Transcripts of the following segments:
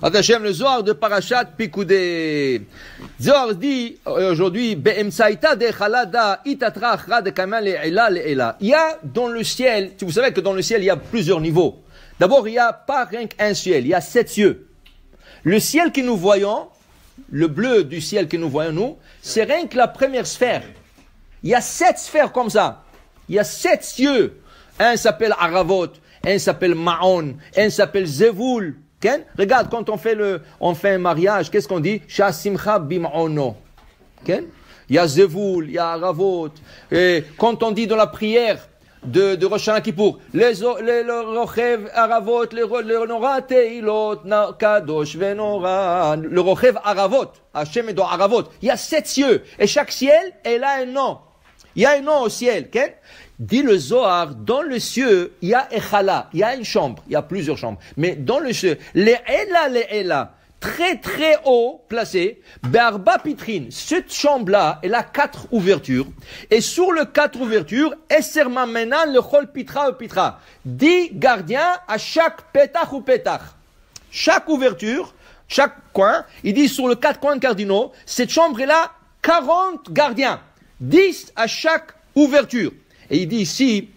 Hashem, le Zohar de Parashat Pikoudé. Zohar dit aujourd'hui, Be'emsaïta de Chalada itatra achra de kamal le'ela le'ela. Il y a dans le ciel, vous savez que dans le ciel, il y a plusieurs niveaux. D'abord, il n'y a pas rien qu'un ciel, il y a 7 cieux. Le ciel que nous voyons, le bleu du ciel que nous voyons nous, c'est rien que la première sphère. Il y a 7 sphères comme ça. Il y a 7 cieux. Un s'appelle Aravot, un s'appelle Ma'on, un s'appelle Zevoul. Regarde, quand on fait un mariage, qu'est-ce qu'on dit? Sha simcha bim'ono. Il y a Zevoul, il y a Aravot. Et quand on dit dans la prière de Rosh Hashanah Kippour, les Rochev Aravot, le Nora Teilot, Kadosh Venora, le Rochev Aravot, Hashem est dans Aravot. Il y a 7 cieux, et chaque ciel, elle a un nom. Il y a un nom au ciel, dit le Zohar, dans le cieux, il y a Echala, il y a une chambre, il y a plusieurs chambres. Mais dans le cieux, les Ela, très très haut placé, Be'arba Pitrine, cette chambre-là, elle a 4 ouvertures. Et sur les 4 ouvertures, Eser Mamena, le Chol Pitra ou Pitra. 10 gardiens à chaque pétach ou pétach. Chaque ouverture, chaque coin, il dit sur les 4 coins cardinaux, cette chambre-là, 40 gardiens. 10 à chaque ouverture. Et il dit ici,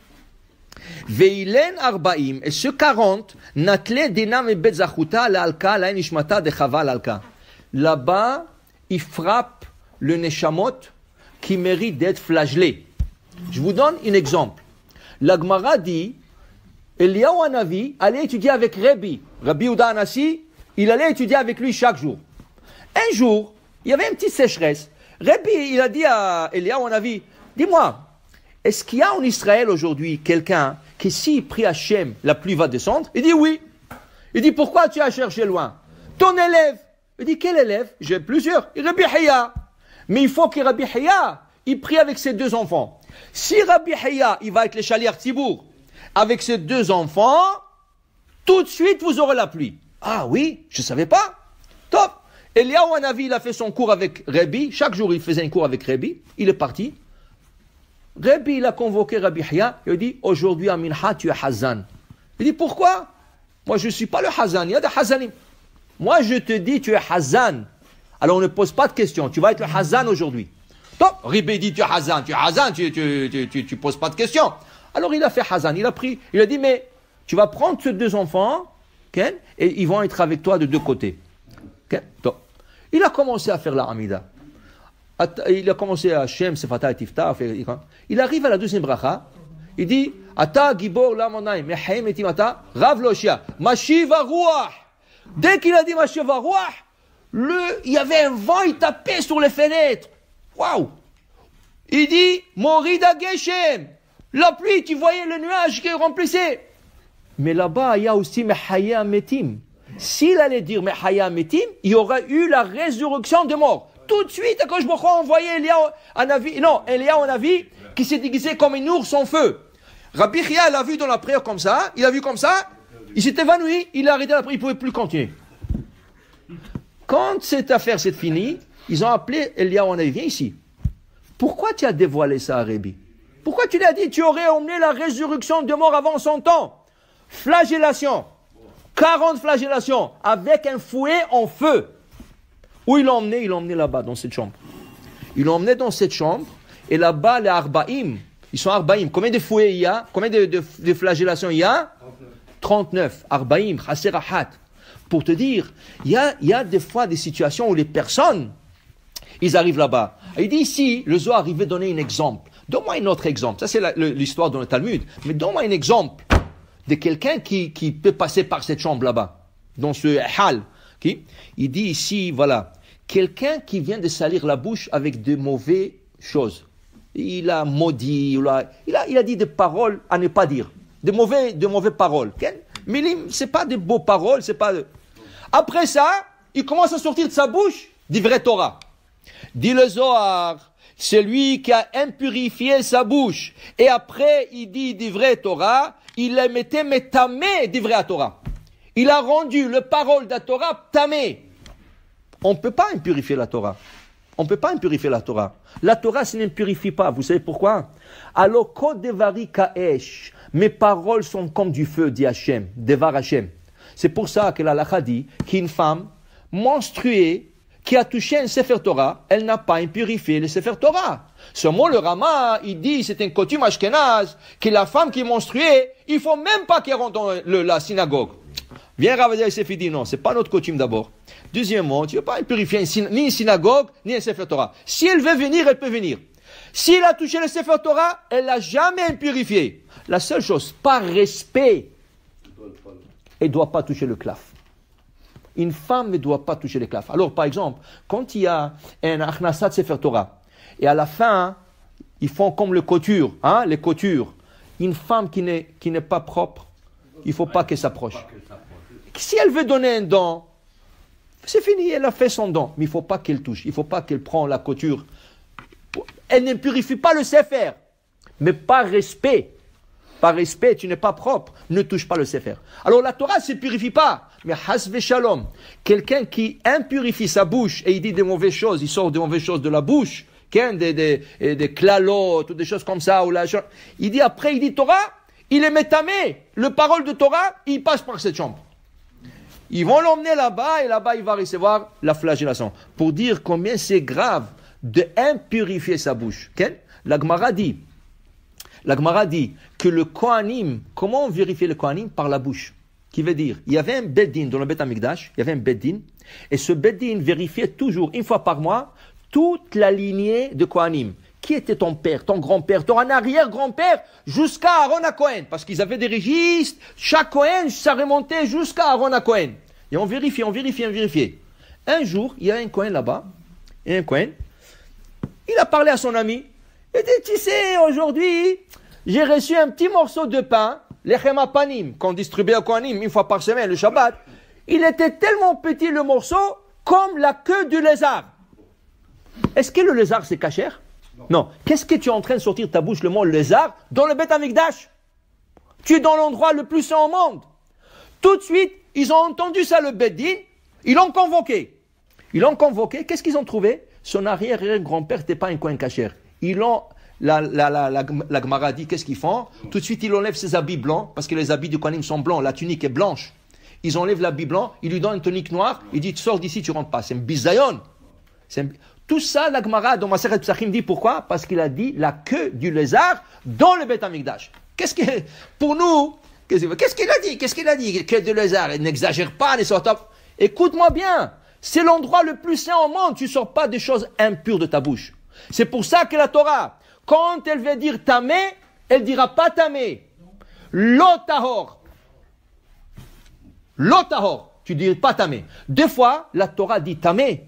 Veilen Arbaim, et ce 40, Natle Dinam et Betzachuta, l'Alka, la Nishmata de Chava l'Alka. Là-bas, il frappe le Neshamot qui mérite d'être flagellé. Je vous donne un exemple. La Gemara dit, Eliyahu Hanavi allait étudier avec Rabbi Yehuda Hanassi, il allait étudier avec lui chaque jour. Un jour, il y avait une petite sécheresse. Rabbi, il a dit à Eliyahu Hanavi, dis-moi, est-ce qu'il y a en Israël aujourd'hui quelqu'un qui, s'il prie Hachem, la pluie va descendre? Il dit oui. Il dit, pourquoi tu as cherché loin? Ton élève. Il dit, quel élève? J'ai plusieurs. Rabbi Hiya. Mais il faut que Rabbi Hiya, il prie avec ses 2 enfants. Si Rabbi Hiya, il va avec les Shaliach Tzibour, avec ses 2 enfants, tout de suite, vous aurez la pluie. Ah oui, je ne savais pas. Top. Eliyahu Hanavi, il a fait son cours avec Rabbi. Chaque jour, il faisait un cours avec Rabbi. Il est parti. Rabbi, il a convoqué Rabbi Hiya. Il a dit, aujourd'hui, à Minha, tu es Hazan. Il dit, pourquoi? Moi, je ne suis pas le Hazan. Il y a des Hazanim. Moi, je te dis, tu es Hazan. Alors, on ne pose pas de questions. Tu vas être le Hazan aujourd'hui. Top. Rabbi dit, tu es Hazan. Tu es Hazan. Tu poses pas de questions. Alors, il a fait Hazan. Il a pris. Il a dit, mais tu vas prendre ces 2 enfants, et ils vont être avec toi de 2 côtés. Top. Il a commencé à faire la Hamida. Il a commencé à Hashem, Sefata et Tifta. Il arrive à la 2e bracha. Il dit, Ata Gibor Lamonai, Mehaim Etimata, Rav Loshia, Mashiv Aruach. Dès qu'il a dit Mashiv Aruach, il y avait un vent, il tapait sur les fenêtres. Waouh! Il dit, Morida Geshem. La pluie, tu voyais le nuage qui remplissait. Mais là-bas, il y a aussi Mehaya Metim. S'il allait dire Mehaya Metim, il y aurait eu la résurrection des morts. Tout de suite, quand je me crois, on voyait Eliyahu Hanavi qui s'est déguisé comme un ours en feu. Rabbi Hiya l'a vu dans la prière comme ça, il a vu comme ça, il s'est évanoui, il a arrêté la prière, il ne pouvait plus continuer. Quand cette affaire s'est finie, ils ont appelé Eliyahu Hanavi, viens ici. Pourquoi tu as dévoilé ça à Rabbi? Pourquoi tu lui as dit, tu aurais emmené la résurrection des morts avant son temps? Flagellation. 40 flagellations avec un fouet en feu. Où il l'a emmené? Il l'a emmené là-bas, dans cette chambre. Il l'a emmené dans cette chambre, et là-bas, les Arbaïm, ils sont Arbaïm. Combien de fouets il y a? Combien de flagellations il y a? 39. Arbaïm, Chaserahat. Pour te dire, il y a des fois des situations où les personnes, ils arrivent là-bas. Il dit ici, le Zohar arrivait donner un exemple. Donne-moi un autre exemple. Ça, c'est l'histoire dans le Talmud. Mais donne-moi un exemple de quelqu'un qui peut passer par cette chambre là-bas, dans ce hal. Il dit ici, voilà, quelqu'un qui vient de salir la bouche avec de mauvaises choses. Il a maudit, il a dit des paroles à ne pas dire. De mauvaises paroles. Mais c'est pas de beaux paroles, c'est pas de... Après ça, il commence à sortir de sa bouche du vrai Torah. Dit le Zohar, celui qui a impurifié sa bouche, et après il dit du vrai Torah, il les mettait tamé du vrai Torah. Il a rendu le parole de la Torah tamé. On ne peut pas impurifier la Torah. On ne peut pas impurifier la Torah. La Torah, ça n'impurifie pas. Vous savez pourquoi? Alors, Kod Devari Kaesh, mes paroles sont comme du feu, dit Hachem, Devar Hachem. C'est pour ça que la halakha dit qu'une femme menstruée qui a touché un Sefer Torah, elle n'a pas impurifié le Sefer Torah. Seulement le Rama, il dit, c'est un coutume ashkénaze, que la femme qui est menstruée, il faut même pas qu'elle rentre dans la synagogue. Viens Rav Yosef, il dit non, c'est pas notre coutume d'abord. Deuxièmement, tu ne veux pas impurifier ni une synagogue, ni un Sefer Torah. Si elle veut venir, elle peut venir. Si elle a touché le Sefer Torah, elle l'a jamais impurifié. La seule chose, par respect, elle ne doit pas toucher le claf. Une femme ne doit pas toucher le claf. Alors, par exemple, quand il y a un achnasat Sefer Torah, et à la fin, ils font comme les coutures, les coutures. Une femme qui n'est pas propre, il ne faut pas qu'elle s'approche. Si elle veut donner un don, c'est fini, elle a fait son don. Mais il ne faut pas qu'elle touche, il ne faut pas qu'elle prenne la couture. Elle ne purifie pas le Sefer, mais par respect. Par respect, tu n'es pas propre, ne touche pas le Sefer. Alors la Torah ne se purifie pas, mais hasve shalom. Quelqu'un qui impurifie sa bouche et il dit des mauvaises choses, il sort des mauvaises choses de la bouche, des clalotes ou des choses comme ça. Il dit après, il dit Torah, il est métamé. Le parole de Torah, il passe par cette chambre. Ils vont l'emmener là-bas et là-bas il va recevoir la flagellation. Pour dire combien c'est grave de impurifier sa bouche. La Gemara dit que le Kohanim, comment on vérifie le Kohanim? Par la bouche. Qui veut dire, il y avait un Beddin dans le Beth Amikdash, il y avait un Beddin, et ce Beddin vérifiait toujours, une fois par mois, toute la lignée de Kohanim. Qui était ton père, ton grand-père, ton arrière-grand-père, jusqu'à Aaron HaKohen? Parce qu'ils avaient des registres, chaque Kohen, ça remontait jusqu'à Aaron HaKohen. Et on vérifiait. Un jour, il y a un Kohen là-bas, il a parlé à son ami, il dit, tu sais, aujourd'hui, j'ai reçu un petit morceau de pain, lechem hapanim, qu'on distribuait au Kohanim une fois par semaine, le Shabbat. Il était tellement petit le morceau, comme la queue du lézard. Est-ce que le lézard c'est cachère? Non. Qu'est-ce que tu es en train de sortir de ta bouche le mot lézard dans le Beth Amikdash? Tu es dans l'endroit le plus saint au monde. Tout de suite, ils ont entendu ça le Beddin, ils l'ont convoqué. Qu'est-ce qu'ils ont trouvé? Son arrière-grand-père n'était pas un coin cachère. La Gemara dit, qu'est-ce qu'ils font? Tout de suite, ils enlèvent ses habits blancs, parce que les habits du Kohanim sont blancs, la tunique est blanche. Ils enlèvent l'habit blanc, ils lui donnent une tunique noire, il dit, tu sors d'ici, tu rentres pas. C'est un bisayon. Tout ça, la Gemara dans Masechet Psachim dit pourquoi? Parce qu'il a dit la queue du lézard dans le Beth Amikdash. Pour nous, qu'est-ce qu'il a dit? Queue de lézard, il n'exagère pas, ne sort pas. Écoute-moi bien, c'est l'endroit le plus saint au monde, tu ne sors pas des choses impures de ta bouche. C'est pour ça que la Torah, quand elle veut dire tamé, elle dira pas tamé. Lotahor. Tu dis pas tamé. Deux fois, la Torah dit tamé.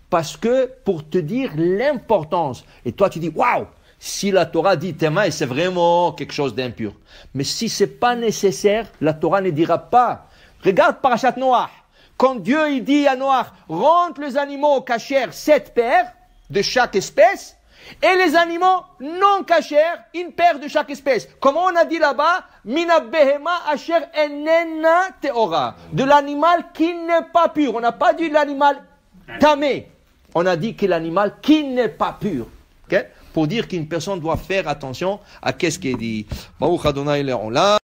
Parce que pour te dire l'importance, et toi tu dis waouh, si la Torah dit tamé, c'est vraiment quelque chose d'impur. Mais si c'est pas nécessaire, la Torah ne dira pas. Regarde Parashat Noach. Quand Dieu il dit à Noach, rentre les animaux cachers 7 paires de chaque espèce, et les animaux non cachers, une paire de chaque espèce. Comment on a dit là-bas? Mina behema asher enena teora. De l'animal qui n'est pas pur. On n'a pas dit l'animal tamé. On a dit que l'animal qui n'est pas pur. Okay? Pour dire qu'une personne doit faire attention à qu'est-ce qu'il dit. Baruch Adonai Le'olam.